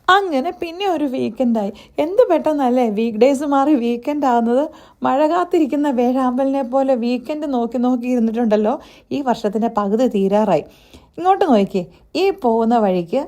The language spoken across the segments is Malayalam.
അങ്ങനെ പിന്നെ ഒരു വീക്കെൻഡായി. എന്ത് പെട്ടെന്നല്ലേ വീക്ക് ഡേയ്സ് മാറി വീക്കെൻഡ് ആകുന്നത്. മഴ കാത്തിരിക്കുന്ന വേഴാമ്പലിനെ പോലെ വീക്കെൻഡ് നോക്കി നോക്കി ഇരുന്നിട്ടുണ്ടല്ലോ, ഈ വർഷത്തിൻ്റെ പകുതി തീരാറായി. ഇങ്ങോട്ട് നോക്കിയേ, ഈ പോകുന്ന വഴിക്ക്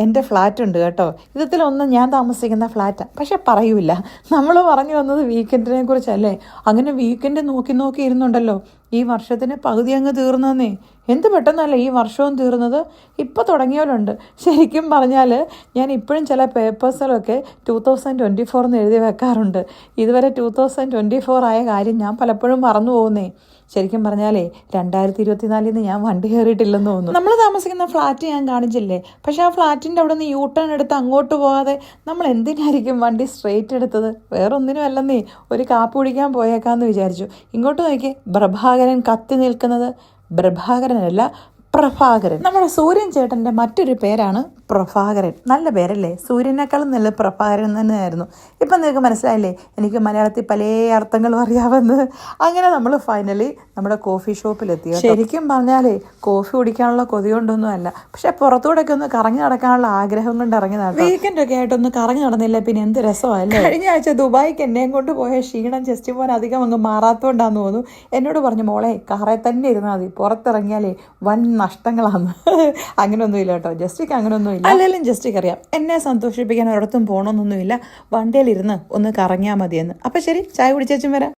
എൻ്റെ ഫ്ലാറ്റ് ഉണ്ട് കേട്ടോ. ഇതിലൊന്നും ഞാൻ താമസിക്കുന്ന ഫ്ലാറ്റാണ്, പക്ഷെ പറയൂല. നമ്മൾ പറഞ്ഞു വന്നത് വീക്കെൻഡിനെ കുറിച്ചല്ലേ. അങ്ങനെ വീക്കെൻഡ് നോക്കി നോക്കി ഇരുന്നുണ്ടല്ലോ, ഈ വർഷത്തിന് പകുതി അങ്ങ് തീർന്നേ. എന്ത് പെട്ടെന്നല്ലേ ഈ വർഷവും തീർന്നത്. ഇപ്പോൾ തുടങ്ങിയവരുണ്ട്. ശരിക്കും പറഞ്ഞാൽ ഞാൻ ഇപ്പോഴും ചില പേപ്പേഴ്സിലൊക്കെ 2024 എന്ന് എഴുതി വെക്കാറുണ്ട്. ഇതുവരെ 2024 ആയ കാര്യം ഞാൻ പലപ്പോഴും മറന്നു പോകുന്നേ. ശരിക്കും പറഞ്ഞാലേ 2024 ഞാൻ വണ്ടി കയറിയിട്ടില്ലെന്ന് തോന്നുന്നു. നമ്മൾ താമസിക്കുന്ന ഫ്ലാറ്റ് ഞാൻ കാണിച്ചില്ലേ, പക്ഷെ ആ ഫ്ലാറ്റിൻ്റെ അവിടെ നിന്ന് യൂ ടേൺ എടുത്ത് അങ്ങോട്ട് പോകാതെ നമ്മൾ എന്തിനായിരിക്കും വണ്ടി സ്ട്രെയിറ്റ് എടുത്തത്? വേറൊന്നിനും അല്ലെന്നേ, ഒരു കാപ്പി കുടിക്കാൻ പോയേക്കാന്ന് വിചാരിച്ചു. ഇങ്ങോട്ട് നോക്കിയേ, പ്രഭാകരൻ കത്തി നിൽക്കുന്നത്. പ്രഭാകരനല്ല, പ്രഭാകരൻ. നമ്മുടെ സൂര്യൻ ചേട്ടൻ്റെ മറ്റൊരു പേരാണ് പ്രഭാകരൻ. നല്ല പേരല്ലേ? സൂര്യനേക്കാളും നല്ല പ്രഭാകരൻ തന്നെയായിരുന്നു. ഇപ്പം നിങ്ങൾക്ക് മനസ്സിലായില്ലേ എനിക്ക് മലയാളത്തിൽ പല അർത്ഥങ്ങളും അറിയാമെന്ന്. അങ്ങനെ നമ്മൾ ഫൈനലി നമ്മുടെ കോഫി ഷോപ്പിലെത്തി. ശരിക്കും പറഞ്ഞാലേ കോഫി കുടിക്കാനുള്ള കൊതി കൊണ്ടൊന്നും അല്ല, പക്ഷെ പുറത്തൂടെയൊക്കെ ഒന്ന് കറങ്ങി നടക്കാനുള്ള ആഗ്രഹം കൊണ്ട് ഇറങ്ങിയതാണ്. വീക്കെൻഡൊക്കെ ആയിട്ടൊന്ന് കറങ്ങി നടന്നില്ല പിന്നെ എന്ത് രസമല്ലേ. കഴിഞ്ഞ ആഴ്ച ദുബായിക്ക് എന്നെയും കൊണ്ട് പോയ ക്ഷീണം ജസ്റ്റ് പോകാൻ അധികം അങ്ങ് മാറാത്തോണ്ടാന്ന് തോന്നുന്നു. എന്നോട് പറഞ്ഞു, മോളെ കാറേ തന്നെ ഇരുന്നാൽ മതി, പുറത്തിറങ്ങിയാലേ വൻ നഷ്ടങ്ങളാണ്. അങ്ങനെയൊന്നുമില്ല കേട്ടോ, ജസ്റ്റിക്ക് അങ്ങനെയൊന്നുമില്ല. അല്ലെങ്കിലും ജസ്റ്റിക്ക് അറിയാം എന്നെ സന്തോഷിപ്പിക്കാൻ ഒരിടത്തും പോകണമെന്നൊന്നുമില്ല, വണ്ടിയിലിരുന്ന് ഒന്ന് കറങ്ങിയാൽ മതിയെന്ന്. അപ്പം ശരി, ചായ കുടിച്ചേച്ചും വരാം.